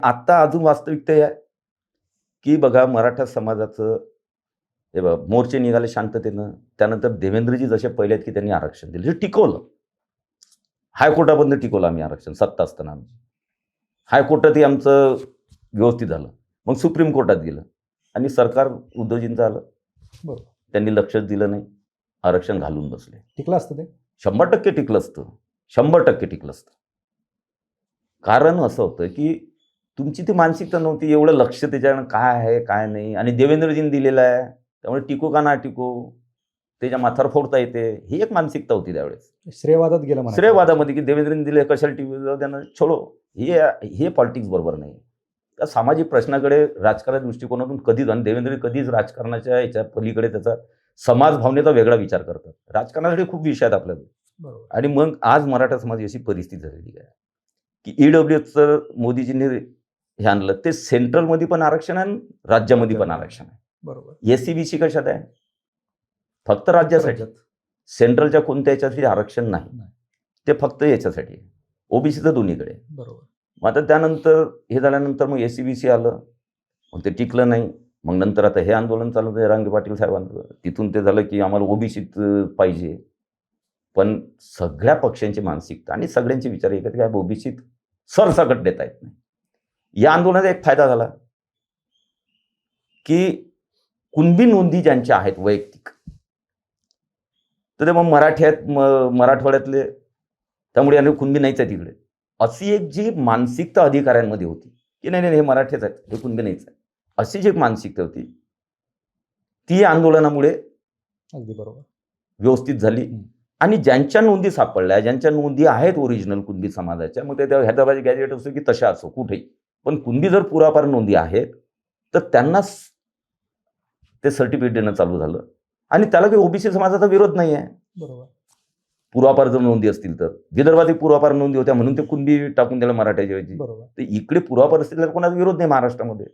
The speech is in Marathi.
आत्ता अजून वास्तविकता ही आहे, की बघा मराठा समाजाचं हे बघा मोर्चे निघाले शांततेनं. त्यानंतर देवेंद्रजी जसे पहिले आहेत, की त्यांनी आरक्षण दिलं. हे टिकवलं. हायकोर्टापर्यंत टिकवलं आम्ही आरक्षण सत्ता असताना आमची. हायकोर्टातही आमचं व्यवस्थित झालं. मग सुप्रीम कोर्टात गेलं आणि सरकार उद्धवजींचं आलं. बरोबर. त्यांनी लक्षच दिलं नाही. आरक्षण घालून बसले. टिकलं असतं ते? 100% टिकलं असतं. 100% टिकलं असतं. कारण असं होतं, की तुमची ती मानसिकता नव्हती. एवढं लक्ष त्याच्यानं काय आहे, काय नाही आणि देवेंद्रजींनी दिलेलं आहे. त्यामुळे टिकू का नाही टिकू? त्याच्या माथ्यावर फोडता येते. ही एक मानसिकता होती त्यावेळेस. श्रेयवादात गेलं म्हणा. श्रेयवादामध्ये, की देवेंद्रजींनी दिले कशाला टिकू त्यांना छोडो. हे पॉलिटिक्स बरोबर नाही. त्या सामाजिक प्रश्नाकडे राजकारण दृष्टिकोनातून कधीच आणि देवेंद्र कधीच राजकारणाच्या याच्या पलीकडे त्याचा समाज भावनेचा वेगळा विचार करतात. राजकारणासाठी खूप विषय आहेत आपल्याकडे. बरोबर. आणि मग आज मराठा समाज अशी परिस्थिती झालेली आहे, की ईडब्ल्यूएसचं मोदीजींनी हे आणलं ते सेंट्रलमध्ये पण आरक्षण आहे आणि राज्यामध्ये पण आरक्षण आहे. बरोबर. एससीबीसी कशात आहे? फक्त राज्यासाठी. सेंट्रलच्या कोणत्या याच्यासाठी आरक्षण नाही. ते फक्त याच्यासाठी आहे. ओबीसीचं दोन्हीकडे. बरोबर. मग आता त्यानंतर हे झाल्यानंतर मग एससीबीसी आलं. मग ते टिकलं नाही. मग नंतर आता हे आंदोलन चालू होतं रांगे पाटील साहेबांचं. तिथून ते झालं, की आम्हाला ओबीसीत पाहिजे. पण सगळ्या पक्षांची मानसिकता आणि सगळ्यांचे विचार एकत्र काय ओबीसीत सरसकट देता येत नाही. या आंदोलनाचा एक फायदा झाला, की कुणबी नोंदी ज्यांच्या आहेत वैयक्तिक, तर ते मग मराठी आहेत मराठवाड्यातले, त्यामुळे आणि कुणबी नाहीच आहे तिकडे. अशी एक जी मानसिकता अधिकाऱ्यांमध्ये होती, की नाही हे मराठीच आहेत, हे कुणबी नाहीच आहे. अशी जी एक मानसिकता होती, ती आंदोलनामुळे अगदी बरोबर व्यवस्थित झाली. आणि ज्यांच्या नोंदी सापडल्या, ज्यांच्या नोंदी आहेत ओरिजिनल कुणबी समाजाच्या, मग ते हैदराबादी गॅजेट असो की तशा असो कुठेही, पण कुणबी जर पुरापार नोंदी आहेत, तर त्यांनाच ते सर्टिफिकेट देणं चालू झालं. आणि त्याला काही ओबीसी समाजाचा विरोध नाही आहे. बरोबर. पुरापार जर नोंदी असतील तर. विदर्भात पुरापार नोंदी होत्या म्हणून ते कुणबी टाकून दिलं मराठ्याच्या ऐवजी. बरोबर. तर इकडे पुरापार असतील तर कोणाचा विरोध नाही महाराष्ट्रामध्ये.